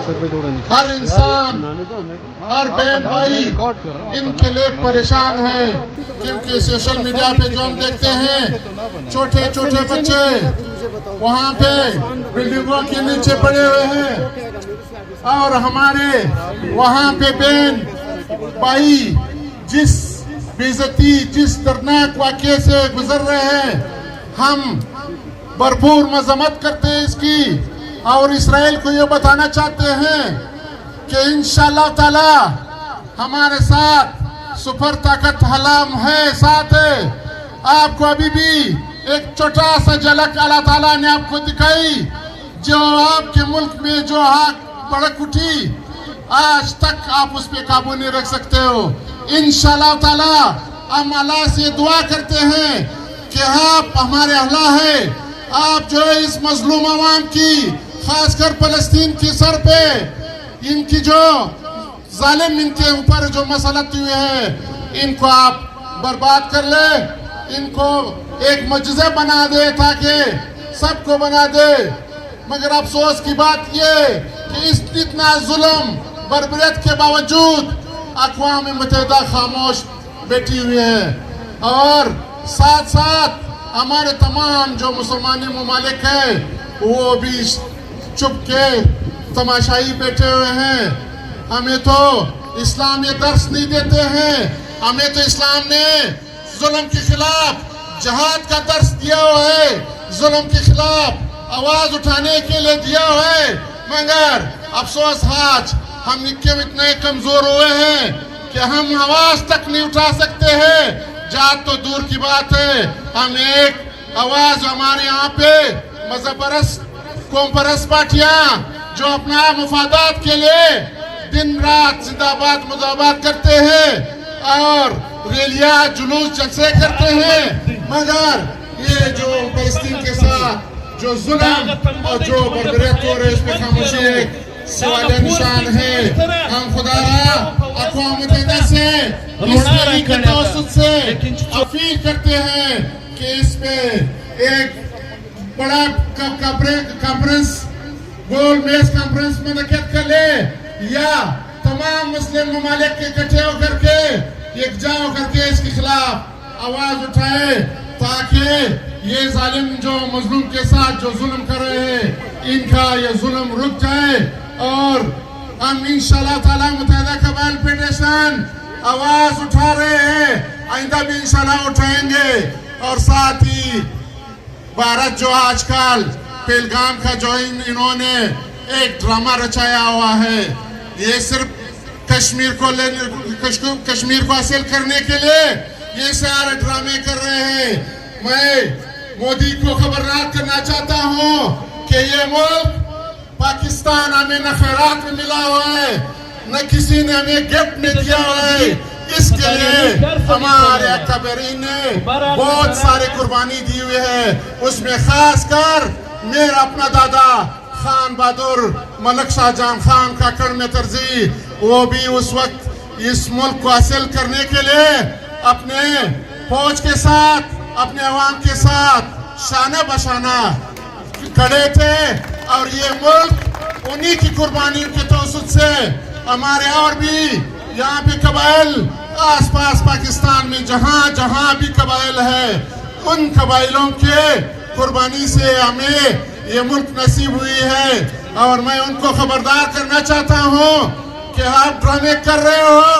ہر انسان ہر بہن بھائی ان کے لیے پریشان ہے، کیونکہ سوشل میڈیا پہ جو ہم دیکھتے ہیں چھوٹے چھوٹے بچے وہاں پہ بلڈنگوں کے نیچے پڑے ہوئے ہیں، اور ہمارے وہاں پہ بہن بھائی جس بے عزتی جس دردناک واقعے سے گزر رہے ہیں، ہم بھرپور مذمت کرتے ہیں اس کی، اور اسرائیل کو یہ بتانا چاہتے ہیں کہ انشاءاللہ تعالی ہمارے ساتھ سپر طاقت حلام ہے، ساتھ ہے۔ آپ کو ابھی بھی ایک چھوٹا سا جھلک اللہ تعالیٰ نے آپ کو دکھائی، جو آپ کے ملک میں جو آگ بھڑک اٹھی، آج تک آپ اس پہ قابو نہیں رکھ سکتے ہو۔ انشاءاللہ تعالی ہم اللہ سے دعا کرتے ہیں کہ آپ ہمارے اللہ ہیں، آپ جو ہے اس مظلوم عوام کی، خاص کر فلسطین کی سر پہ ان کی جو ظالم ان کے اوپر جو مسلط ہوئے ہیں، ان کو آپ برباد کر لے، ان کو ایک معجزہ بنا دے تاکہ سب کو بنا دے۔ مگر افسوس کی بات یہ کہ اس اتنا ظلم بربریت کے باوجود اقوام متحدہ خاموش بیٹھی ہوئی ہے، اور ساتھ ساتھ ہمارے تمام جو مسلمانی ممالک ہیں وہ بھی چپ کے تماشائی بیٹھے ہوئے ہیں۔ ہمیں تو اسلام یہ درس نہیں دیتے ہیں، ہمیں تو اسلام نے ظلم کے خلاف جہاد کا درس دیا ہوا ہے، ظلم کے خلاف آواز اٹھانے کے لیے دیا ہوا ہے، مگر افسوس آج ہم کیوں اتنے کمزور ہوئے ہیں کہ ہم آواز تک نہیں اٹھا سکتے ہیں۔ جہاد تو دور کی بات ہے، ہم ایک آواز ہمارے یہاں پہ مذہب پرست قوم پرست پارٹیاں جو اپنا مفادات کے لیے دن رات زندہ آباد مداحبات کرتے ہیں اور ریلیاں جلوس جلسے کرتے ہیں، مگر یہ جو فلسطین کے ساتھ جو ظلم اور جو بربریت ہو رہے اس پہ خاموشی ایک سوال نشان ہے۔ ہم خدا اقوام متحدہ سے اس ریلی کے توسط سے اپیل کرتے ہیں کہ اس پہ ایک بڑا کانفرنس گول میز کانفرنس منعقد کر لے، یا تمام مسلم ممالک کے اکٹھے ہو کر کے یکجا ہو کر کے اس کے خلاف آواز اٹھائے، تاکہ یہ ظالم جو مظلوم کے ساتھ جو ظلم کر رہے ہیں ان کا یہ ظلم رک جائے۔ اور ہم انشاءاللہ تعالی متحدہ قبائل فیڈریشن آواز اٹھا رہے ہیں، آئندہ بھی انشاءاللہ اٹھائیں گے، اور ساتھ ہی بھارت جو آج کل پہلگام کا جو انہوں نے ایک ڈرامہ رچایا ہوا ہے، یہ صرف کشمیر کو حاصل کرنے کے لیے یہ سارے ڈرامے کر رہے ہیں۔ میں مودی کو خبردار کرنا چاہتا ہوں کہ یہ ملک پاکستان ہمیں نہ خیرات میں ملا ہوا ہے، نہ کسی نے ہمیں گفٹ میں دیا ہوا ہے، اس کے لیے ہمارے اکابرین نے بہت سارے قربانی دی ہوئی ہے، اس میں خاص کر میرا اپنا دادا خان بہادر ملک شاہ جہاں خان کا کرم ترجیح، وہ بھی اس وقت اس ملک کو حاصل کرنے کے لیے اپنے فوج کے ساتھ اپنے عوام کے ساتھ شانہ بشانہ کھڑے تھے، اور یہ ملک انہی کی قربانیوں کے توسط سے ہمارے اور بھی یہاں بھی قبائل آس پاس پاکستان میں جہاں جہاں بھی قبائل ہے، ان قبائلوں کے قربانی سے ہمیں یہ ملک نصیب ہوئی ہے، اور میں ان کو خبردار کرنا چاہتا ہوں کہ آپ ڈرامے کر رہے ہو۔